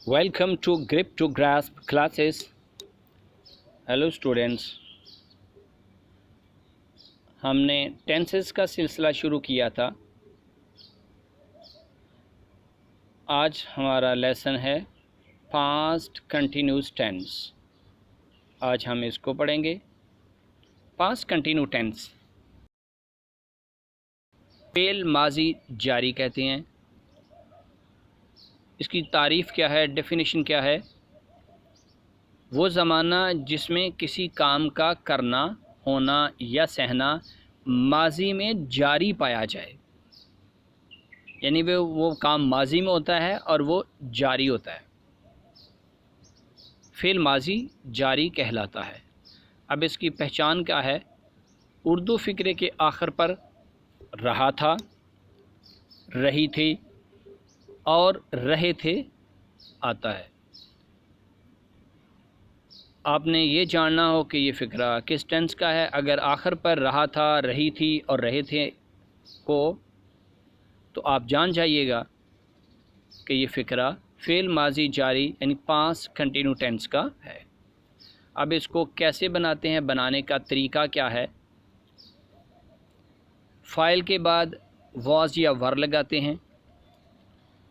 Welcome to Grip to Grasp classes. Hello students, हमने tenses का सिलसिला शुरू किया था। आज हमारा लेसन है पास्ट कंटिन्यूस टेंस। आज हम इसको पढ़ेंगे। पास्ट कंटिन्यू टेंस फेल माजी जारी कहते हैं। इसकी तारीफ़ क्या है, डेफिनेशन क्या है? वो ज़माना जिसमें किसी काम का करना, होना या सहना माजी में जारी पाया जाए, यानी वो काम माजी में होता है और वो जारी होता है। फ़ेल माजी जारी कहलाता है। अब इसकी पहचान क्या है? उर्दू फ़िक्रे के आखिर पर रहा था, रही थी और रहे थे आता है। आपने ये जानना हो कि ये फ़िक्रा किस टेंस का है। अगर आखिर पर रहा था, रही थी और रहे थे को, तो आप जान जाइएगा कि ये फ़िक्रा फ़ेल माजी जारी यानी पास्ट कंटिन्यू टेंस का है। अब इसको कैसे बनाते हैं, बनाने का तरीका क्या है? फ़ाइल के बाद वाज या वर लगाते हैं,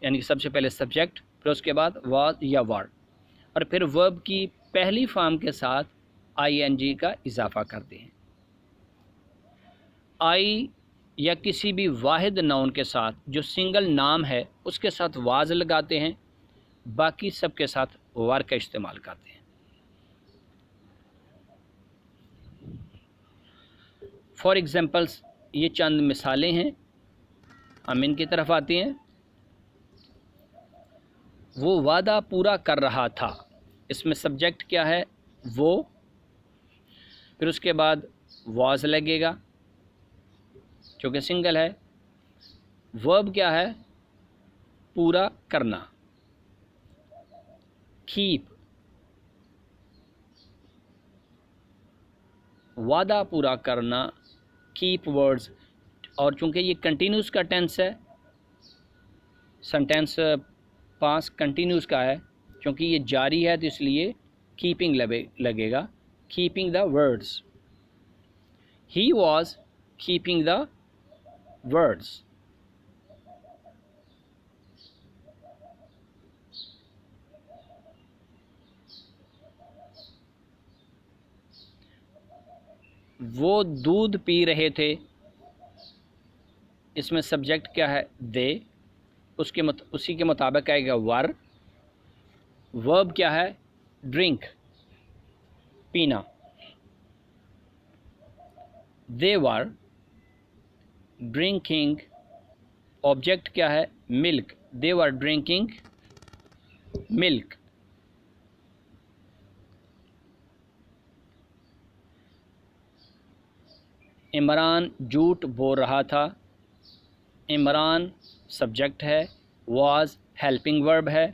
यानी कि सबसे पहले सब्जेक्ट, फिर उसके बाद वाज या वर, और फिर वर्ब की पहली फॉर्म के साथ आईएनजी का इजाफा करते हैं। आई या किसी भी वाहिद नाउन के साथ जो सिंगल नाम है उसके साथ वाज लगाते हैं, बाकी सब के साथ वर का इस्तेमाल करते हैं। फॉर एग्ज़ाम्पल्स, ये चंद मिसालें हैं, हम इनकी तरफ आते हैं। वो वादा पूरा कर रहा था, इसमें सब्जेक्ट क्या है? वो, फिर उसके बाद वाज लगेगा जो कि सिंगल है। वर्ब क्या है? पूरा करना, कीप, वादा पूरा करना, कीप वर्ड्स। और चूँकि ये कंटिन्यूस का टेंस है, सेंटेंस पास्ट कंटिन्यूस का है, क्योंकि ये जारी है तो इसलिए कीपिंग लगेगा, keeping the words. He was keeping the words. वो दूध पी रहे थे, इसमें सब्जेक्ट क्या है? दे, उसी के मुताबिक आएगा वर। वर्ब क्या है? ड्रिंक, पीना। दे वर ड्रिंकिंग, ऑब्जेक्ट क्या है? Milk, they were drinking milk. Imran झूठ बोल रहा था, इमरान सब्जेक्ट है, वाज हेल्पिंग वर्ब है,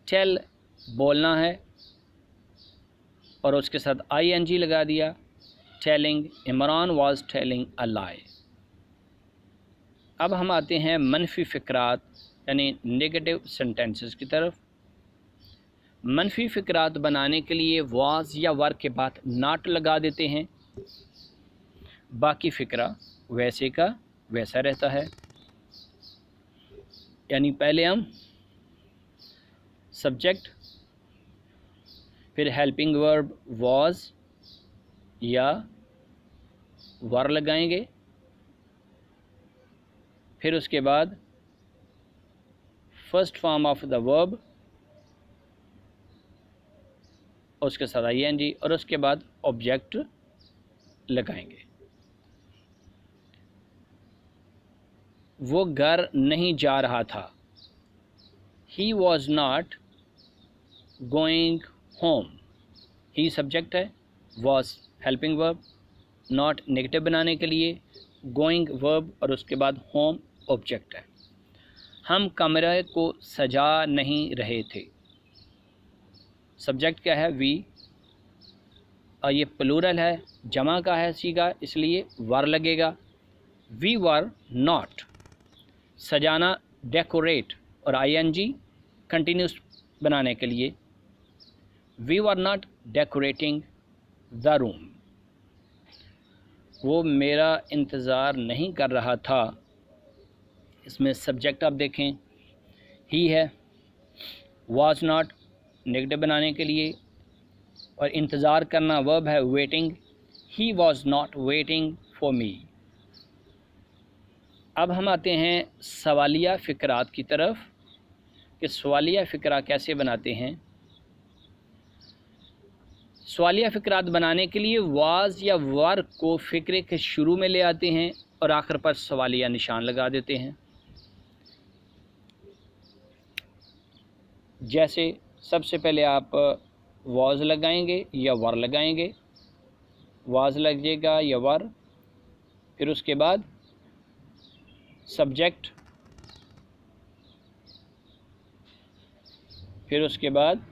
टेल बोलना है और उसके साथ आईएनजी लगा दिया, telling, Imran was telling a lie. अब हम आते हैं मनफी फ़िक्रात यानी नेगेटिव सेंटेंसेस की तरफ। मनफी फ़िक्रात बनाने के लिए वाज या वर के बाद नॉट लगा देते हैं, बाकी फ़िक्रा वैसे का वैसा रहता है। यानी पहले हम सब्जेक्ट, फिर हेल्पिंग वर्ब वाज या वर लगाएंगे, फिर उसके बाद first form of the verb, उसके साथ आईएनजी, और उसके बाद ऑब्जेक्ट लगाएंगे। वो घर नहीं जा रहा था, he was not going home. He subject है, was helping verb, not negative बनाने के लिए, गोइंग वर्ब और उसके बाद होम ऑब्जेक्ट है। हम कमरे को सजा नहीं रहे थे, सब्जेक्ट क्या है? वी, और ये प्लूरल है, जमा का है सीगा, इसलिए वर लगेगा। वी वर नॉट, सजाना डेकोरेट और आईएनजी, कंटिन्यूस बनाने के लिए, we were not decorating the room, वो मेरा इंतज़ार नहीं कर रहा था। इसमें सब्जेक्ट आप देखें ही है, वाज नॉट नेगेटिव बनाने के लिए, और इंतज़ार करना वर्ब है waiting, he was not waiting for me. अब हम आते हैं सवालिया फ़िक्रात की तरफ कि सवालिया फ़िक्रा कैसे बनाते हैं। सवालिया फ़िक्रात बनाने के लिए वाज या वर को फ़िक्रे के शुरू में ले आते हैं और आखिर पर सवालिया निशान लगा देते हैं। जैसे सबसे पहले आप वाज लगाएंगे या वर लगाएंगे, वाज लगेगा या वर, फिर उसके बाद सब्जेक्ट, फिर उसके बाद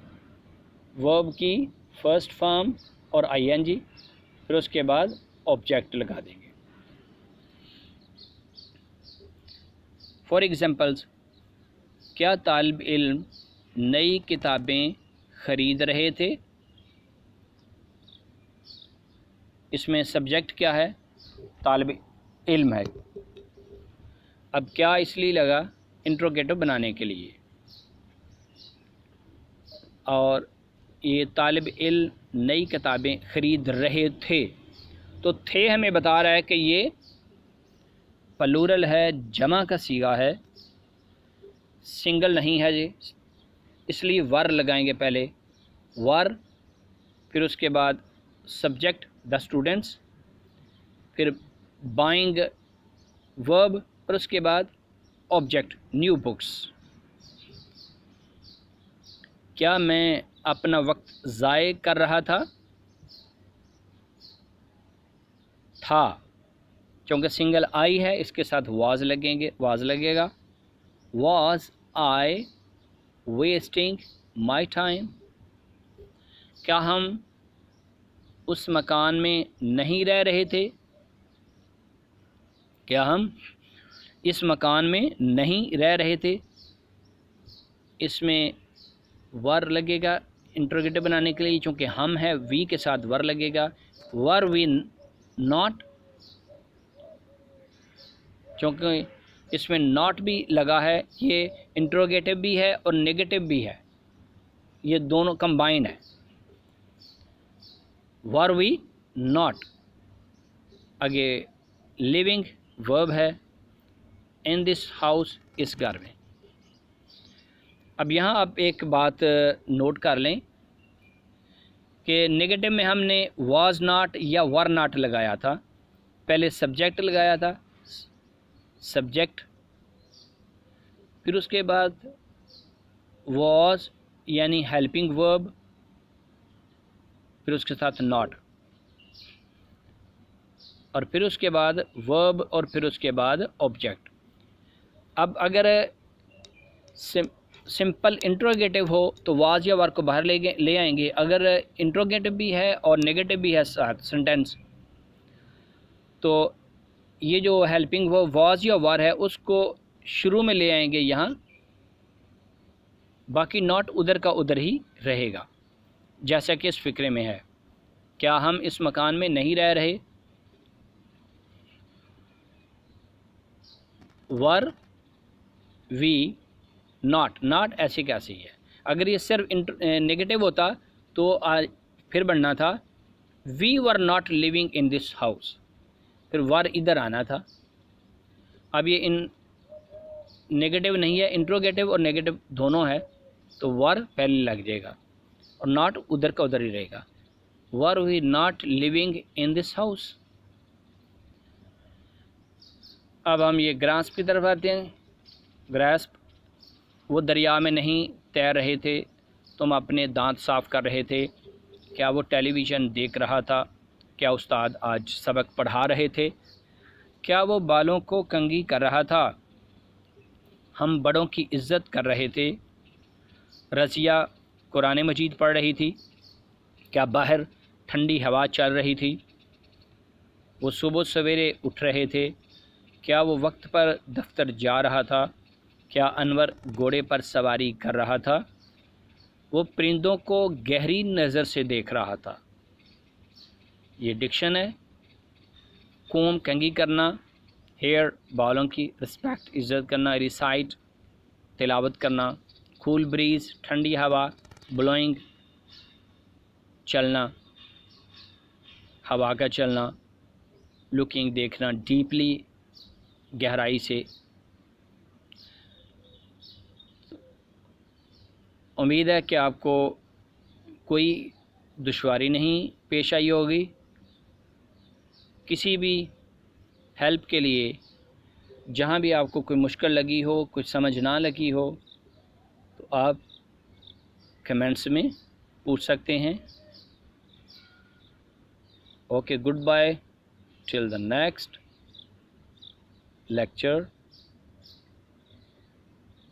वर्ब की फर्स्ट फॉर्म और आईएनजी, फिर उसके बाद ऑब्जेक्ट लगा देंगे। फॉर एग्जांपल्स, क्या तालिब इल्म नई किताबें ख़रीद रहे थे? इसमें सब्जेक्ट क्या है? तालिब इल्म है। अब क्या इसलिए लगा? इंट्रोगेटिव बनाने के लिए। और ये तालिब इल्म नई किताबें ख़रीद रहे थे, तो थे हमें बता रहा है कि ये प्लूरल है, जमा का सीगा है, सिंगल नहीं है ये, इसलिए वर लगाएंगे पहले, वर, फिर उसके बाद सब्जेक्ट द स्टूडेंट्स, फिर बाइंग वर्ब, और उसके बाद ऑब्जेक्ट न्यू बुक्स। क्या मैं अपना वक्त ज़ाय कर रहा था? क्योंकि सिंगल आई है, इसके साथ वाज लगेंगे, वाज लगेगा। Was I wasting my time? क्या हम उस मकान में नहीं रह रहे थे? क्या हम इस मकान में नहीं रह रहे थे? इसमें वर लगेगा इंट्रोगेटिव बनाने के लिए, चूँकि हम है, वी के साथ वर लगेगा। वर वी नॉट, क्योंकि इसमें नॉट भी लगा है, ये इंट्रोगेटिव भी है और नेगेटिव भी है, ये दोनों कंबाइन है। वर वी नॉट, आगे लिविंग वर्ब है, इन दिस हाउस, इस घर में। अब यहाँ आप एक बात नोट कर लें कि नेगेटिव में हमने वाज नॉट या वर नॉट लगाया था, पहले सब्जेक्ट लगाया था, सब्जेक्ट, फिर उसके बाद वाज यानी हेल्पिंग वर्ब, फिर उसके साथ नॉट, और फिर उसके बाद वर्ब, और फिर उसके बाद ऑब्जेक्ट। अब अगर सिंपल इंट्रोगेटिव हो तो वाज या वर को बाहर ले आएंगे। अगर इंट्रोगेटिव भी है और नेगेटिव भी है साथ सेंटेंस, तो ये जो हेल्पिंग वर्ब वाज या वर है उसको शुरू में ले आएंगे यहाँ, बाकी नॉट उधर का उधर ही रहेगा, जैसा कि इस फिक्रे में है। क्या हम इस मकान में नहीं रह रहे? वर वी नॉट, नॉट ऐसे कैसे ही है। अगर ये सिर्फ नेगेटिव होता तो फिर बनना था we were not living in this house, फिर वर इधर आना था। अब ये इन नेगेटिव नहीं है, इंट्रोगेटिव और नेगेटिव दोनों है, तो वर पहले लग जाएगा और नॉट उधर का उधर ही रहेगा। Were we not living in this house. अब हम ये ग्रास्प की तरफ आते हैं। ग्रास्प, वो दरिया में नहीं तैर रहे थे, तुम अपने दांत साफ़ कर रहे थे। क्या वो टेलीविज़न देख रहा था? क्या उस्ताद आज सबक पढ़ा रहे थे? क्या वो बालों को कंघी कर रहा था? हम बड़ों की इज़्ज़त कर रहे थे। रज़िया कुरान मजीद पढ़ रही थी। क्या बाहर ठंडी हवा चल रही थी? वो सुबह सवेरे उठ रहे थे। क्या वो वक्त पर दफ्तर जा रहा था? क्या अनवर घोड़े पर सवारी कर रहा था? वो परिंदों को गहरी नज़र से देख रहा था। ये डिक्शन है। कोम कंघी करना, हेयर बालों की, रिस्पेक्ट इज़्ज़त करना, रिसाइट तिलावत करना, कूल ब्रीज ठंडी हवा, ब्लोइंग चलना, हवा का चलना, लुकिंग देखना, डीपली गहराई से। उम्मीद है कि आपको कोई दुश्वारी नहीं पेश आई होगी। किसी भी हेल्प के लिए, जहाँ भी आपको कोई मुश्किल लगी हो, कुछ समझ ना लगी हो, तो आप कमेंट्स में पूछ सकते हैं। Okay, good bye till the next lecture.